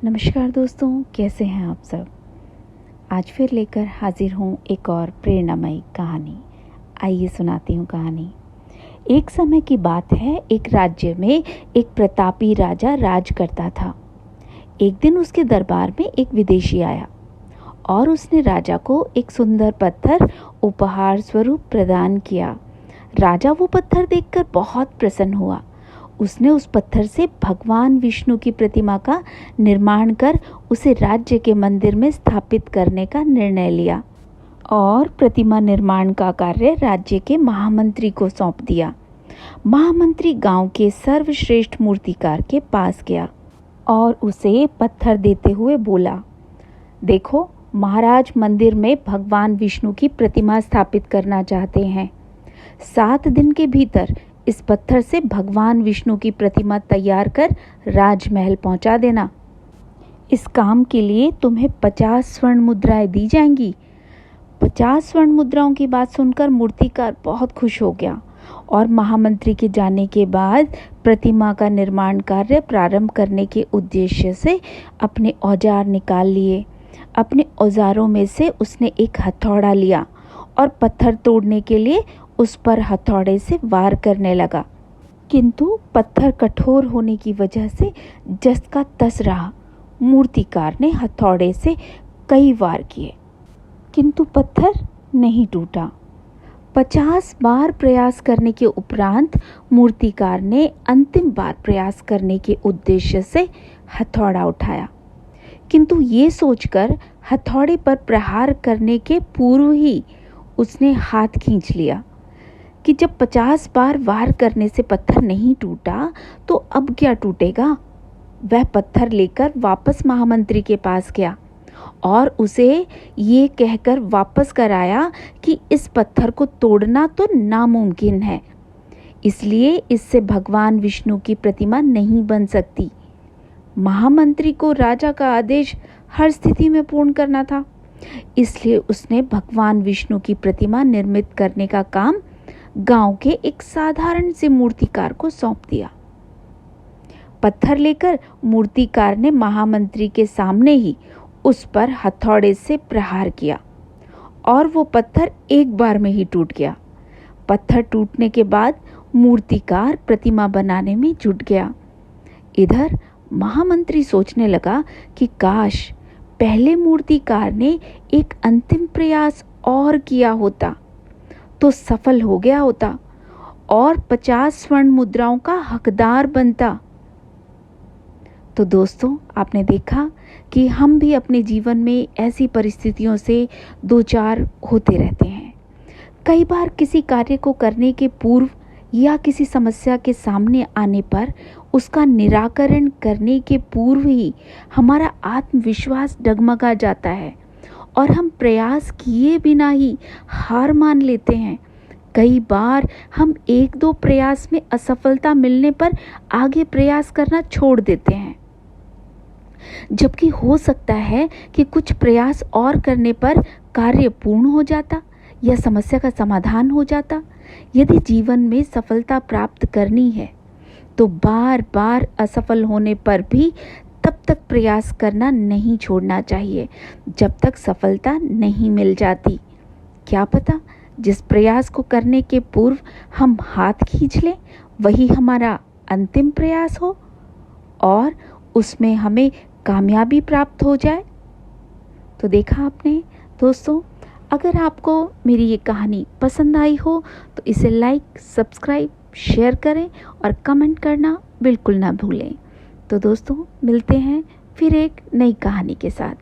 नमस्कार दोस्तों, कैसे हैं आप सब। आज फिर लेकर हाजिर हूँ एक और प्रेरणामयी कहानी। आइए सुनाती हूँ कहानी। एक समय की बात है, एक राज्य में एक प्रतापी राजा राज करता था। एक दिन उसके दरबार में एक विदेशी आया और उसने राजा को एक सुंदर पत्थर उपहार स्वरूप प्रदान किया। राजा वो पत्थर देखकर बहुत प्रसन्न हुआ। उसने उस पत्थर से भगवान विष्णु की प्रतिमा का निर्माण कर उसे राज्य के मंदिर में स्थापित करने का निर्णय लिया और प्रतिमा निर्माण का कार्य राज्य के महामंत्री को सौंप दिया। महामंत्री गांव के सर्वश्रेष्ठ मूर्तिकार के पास गया और उसे पत्थर देते हुए बोला, देखो महाराज मंदिर में भगवान विष्णु की प्रतिमा स्थापित करना चाहते हैं। 7 दिन के भीतर इस पत्थर से भगवान विष्णु की प्रतिमा तैयार कर राजमहल पहुंचा देना। इस काम के लिए तुम्हें 50 स्वर्ण मुद्राएं दी जाएंगी। 50 स्वर्ण मुद्राओं की बात सुनकर मूर्तिकार बहुत खुश हो गया और महामंत्री के जाने के बाद प्रतिमा का निर्माण कार्य प्रारंभ करने के उद्देश्य से अपने औजार निकाल लिए। अपने औजारों में से उसने एक हथौड़ा लिया और पत्थर तोड़ने के लिए उस पर हथौड़े से वार करने लगा, किंतु पत्थर कठोर होने की वजह से जस का तस रहा। मूर्तिकार ने हथौड़े से कई वार किए, किंतु पत्थर नहीं टूटा। 50 बार प्रयास करने के उपरांत मूर्तिकार ने अंतिम बार प्रयास करने के उद्देश्य से हथौड़ा उठाया, किंतु ये सोचकर हथौड़े पर प्रहार करने के पूर्व ही उसने हाथ खींच लिया कि जब 50 बार वार करने से पत्थर नहीं टूटा तो अब क्या टूटेगा। वह पत्थर लेकर वापस महामंत्री के पास गया और उसे ये कहकर वापस कराया कि इस पत्थर को तोड़ना तो नामुमकिन है, इसलिए इससे भगवान विष्णु की प्रतिमा नहीं बन सकती। महामंत्री को राजा का आदेश हर स्थिति में पूर्ण करना था, इसलिए उसने भगवान विष्णु की प्रतिमा निर्मित करने का काम गांव के एक साधारण से मूर्तिकार को सौंप दिया। पत्थर लेकर मूर्तिकार ने महामंत्री के सामने ही उस पर हथौड़े से प्रहार किया और वो पत्थर एक बार में ही टूट गया। पत्थर टूटने के बाद मूर्तिकार प्रतिमा बनाने में जुट गया। इधर महामंत्री सोचने लगा कि काश पहले मूर्तिकार ने एक अंतिम प्रयास और किया होता तो सफल हो गया होता और 50 स्वर्ण मुद्राओं का हकदार बनता। तो दोस्तों, आपने देखा कि हम भी अपने जीवन में ऐसी परिस्थितियों से दो चार होते रहते हैं। कई बार किसी कार्य को करने के पूर्व या किसी समस्या के सामने आने पर उसका निराकरण करने के पूर्व ही हमारा आत्मविश्वास डगमगा जाता है और हम प्रयास किए बिना ही हार मान लेते हैं। कई बार हम 1-2 प्रयास में असफलता मिलने पर आगे प्रयास करना छोड़ देते हैं, जबकि हो सकता है कि कुछ प्रयास और करने पर कार्य पूर्ण हो जाता या समस्या का समाधान हो जाता। यदि जीवन में सफलता प्राप्त करनी है तो बार बार असफल होने पर भी तब तक प्रयास करना नहीं छोड़ना चाहिए जब तक सफलता नहीं मिल जाती। क्या पता जिस प्रयास को करने के पूर्व हम हाथ खींच लें वही हमारा अंतिम प्रयास हो और उसमें हमें कामयाबी प्राप्त हो जाए। तो देखा आपने दोस्तों, अगर आपको मेरी ये कहानी पसंद आई हो तो इसे लाइक, सब्सक्राइब, शेयर करें और कमेंट करना बिल्कुल ना भूलें। तो दोस्तों, मिलते हैं फिर एक नई कहानी के साथ।